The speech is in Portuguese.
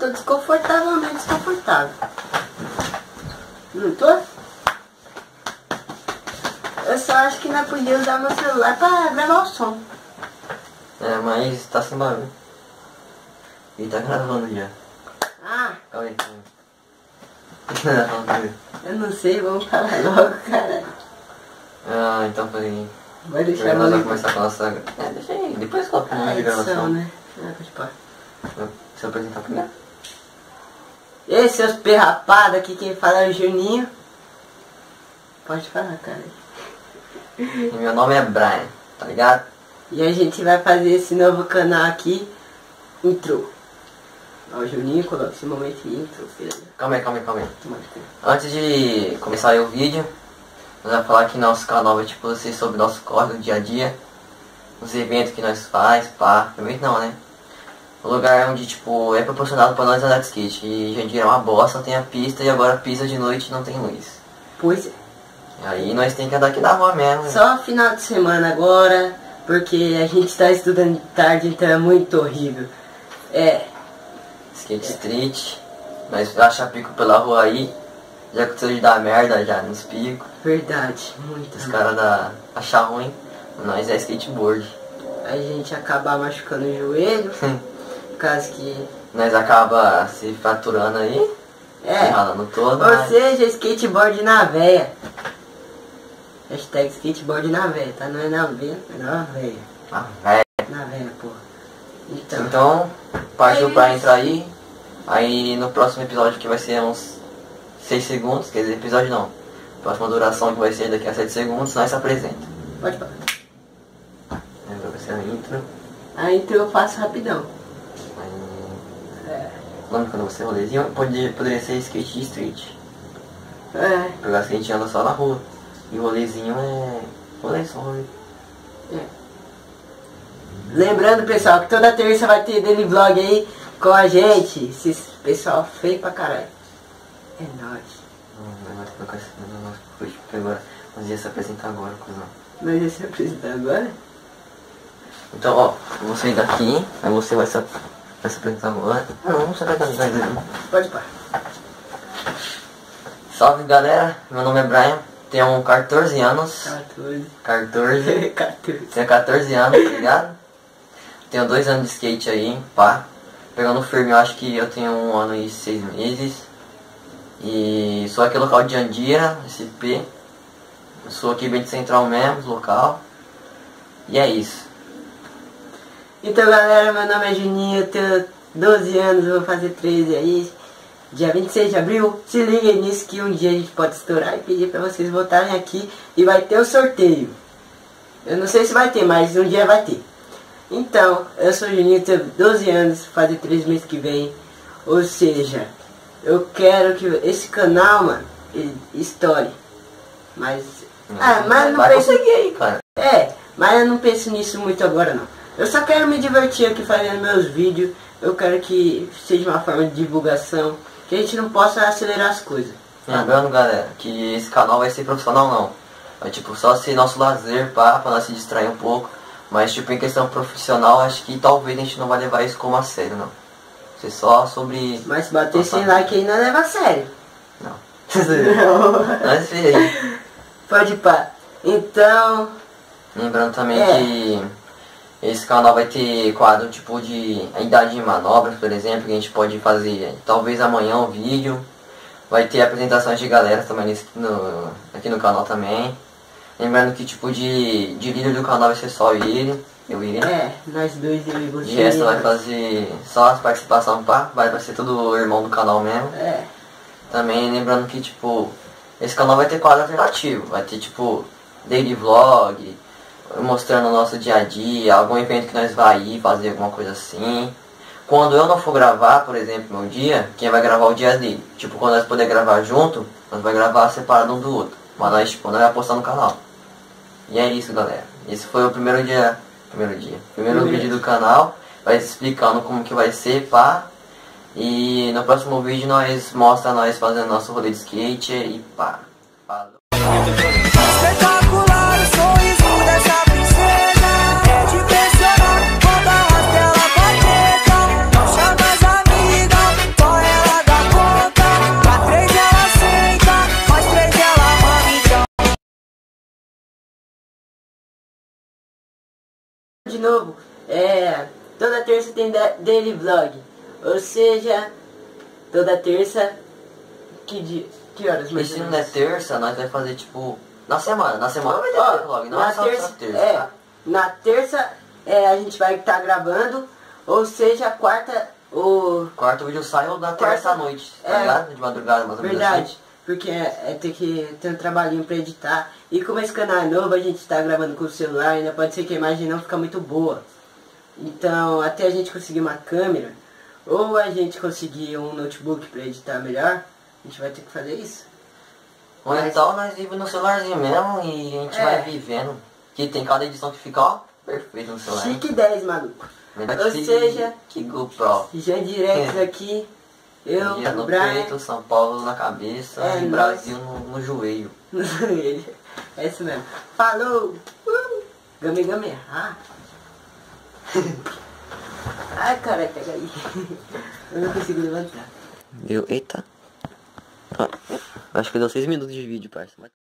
tô desconfortavelmente desconfortável. Não tô? Eu só acho que não podia usar meu celular pra gravar o som. É, mas tá sem barulho. E tá gravando já. Ah, Calma aí, calma aí. eu não sei, vamos falar logo, caralho. Ah, então peraí. Vai deixar Primeiro nós no vamos começar com a nossa... É, deixa aí, depois coloca a na edição, gravação. né? Ah, pode pôr. Se eu apresentar primeiro. E aí, seus perrapados, aqui quem fala é o Juninho. Pode falar, cara. E meu nome é Brian, tá ligado? E a gente vai fazer esse novo canal aqui, intro. Ó, o Juninho coloca esse momento de intro, filho. Calma aí. Antes de começar aí o vídeo, nós vamos falar que nosso canal vai tipo ser sobre nosso corre do dia a dia, os eventos que nós faz, pá. Evento não, né? O lugar onde tipo é proporcionado pra nós andar de skate. E Jandira é uma bosta, tem a pista e agora pisa de noite e não tem luz. Pois é. E aí nós tem que andar aqui na rua mesmo. Só final de semana agora, porque a gente tá estudando de tarde, então é muito horrível. É. Skate street, nós acha pico pela rua aí, já aconteceu de dar merda já nos picos. Verdade, muito. Os caras achar ruim, nós é skateboard. A gente acaba machucando o joelho, por causa que... Nós acaba se fraturando aí, se É, ralando todo. ou seja, skateboard na véia. Hashtag skateboard na véia, tá? Não é na véia, é na véia. Ah, velho. Na véia, porra. Então, Então, partiu pra entrar aí no próximo episódio que vai ser uns 6 segundos, quer dizer, episódio não. Próxima duração que vai ser daqui a 7 segundos, nós se apresenta. pode falar. Vai ser a intro. A intro eu faço rapidão. Aí, o nome quando você rolezinho poderia ser skate street. É, Pegar skate anda só na rua. E rolezinho é rolê só, rolê. é. Lembrando, pessoal, que toda terça vai ter daily vlog aí com a gente. Esse pessoal feio pra caralho. É nóis. Porque agora nós ia se apresentar agora, coisa. Mas ia se apresentar agora? Então, ó, eu vou sair daqui, aí você vai se apresentar agora. Não sai daqui, Pode parar. Salve galera, meu nome é Brian, tenho 14 anos. 14. 14. 14. Tenho 14 anos, tá ligado? Tenho 2 anos de skate aí, pá. Pegando firme, eu acho que eu tenho 1 ano e 6 meses. E sou aqui local de Jandira, SP. Eu sou aqui bem de Central mesmo, local. E é isso. Então, galera, meu nome é Juninho, eu tenho 12 anos, vou fazer 13 aí. Dia 26 de abril, se liguem nisso que um dia a gente pode estourar e pedir pra vocês voltarem aqui e vai ter o sorteio. Eu não sei se vai ter, mas um dia vai ter. Então, eu sou o Juninho, tenho 12 anos, fazer 3 meses que vem. Ou seja, eu quero que esse canal, mano, estoure. Mas... mas não vai penso... conseguir aí, cara. Mas eu não penso nisso muito agora, não. Eu só quero me divertir aqui fazendo meus vídeos. Eu quero que seja uma forma de divulgação, que a gente não possa acelerar as coisas. Lembrando, galera, que esse canal vai ser profissional não. Vai tipo só ser nosso lazer, pá, pra nós se distrair um pouco. Mas tipo em questão profissional, acho que talvez a gente não vai levar isso como a sério, não. Ser só sobre... Mas se bater 100 like aí não leva a sério. Não. Não. Mas aí. Pode pá. Então... Lembrando também que esse canal vai ter quadro tipo de idade de manobras, por exemplo, que a gente pode fazer talvez amanhã o vídeo. Vai ter apresentações de galera também aqui no canal também. Lembrando que tipo de líder do canal vai ser só ele, eu e ele. Nós dois, eu e você. De resto vai fazer só as participações, pá, vai ser tudo irmão do canal mesmo. Também lembrando que tipo, esse canal vai ter quadro alternativo, vai ter tipo daily vlog, mostrando o nosso dia a dia, algum evento que nós vai ir fazer alguma coisa assim. Quando eu não for gravar, por exemplo, meu dia, quem vai gravar o dia dele. Tipo, quando nós puder gravar junto, nós vai gravar separado um do outro. Mas nós, tipo, nós vai postar no canal. E é isso, galera. Esse foi o primeiro vídeo do canal. Vai explicando como que vai ser, pá. E no próximo vídeo nós mostra nós fazendo nosso rolê de skate e pá. Falou. Espetacular o sorriso dessa princesa. É de impressionar quando a tela bater. Não chama as amigas. de novo, toda terça tem daily vlog. Ou seja, toda terça, que horas mais? E se não é terça, nós vai fazer tipo, na semana vai ter daily vlog, não é só terça. Na terça a gente vai estar gravando, ou seja, quarta o vídeo sai ou na terça à noite, tá ligado? De madrugada, mais ou menos. Verdade, assim. porque tem que ter um trabalhinho pra editar. E como esse canal é novo, a gente tá gravando com o celular, ainda pode ser que a imagem não fica muito boa. Então, até a gente conseguir uma câmera, ou a gente conseguir um notebook pra editar melhor, a gente vai ter que fazer isso. Ou então nós vivemos no celularzinho mesmo e a gente vai vivendo. Que tem cada edição que fica, ó, perfeito no celular. Chique 10, maluco. Ou seja, que GoPro. já direto aqui, eu, no Brian, peito, São Paulo na cabeça e Brasil no joelho. No joelho. É isso mesmo. Falou! Game game. Ai, cara, pega aí. Eu não consigo levantar. Viu? Eita. Acho que deu 6 minutos de vídeo, parça.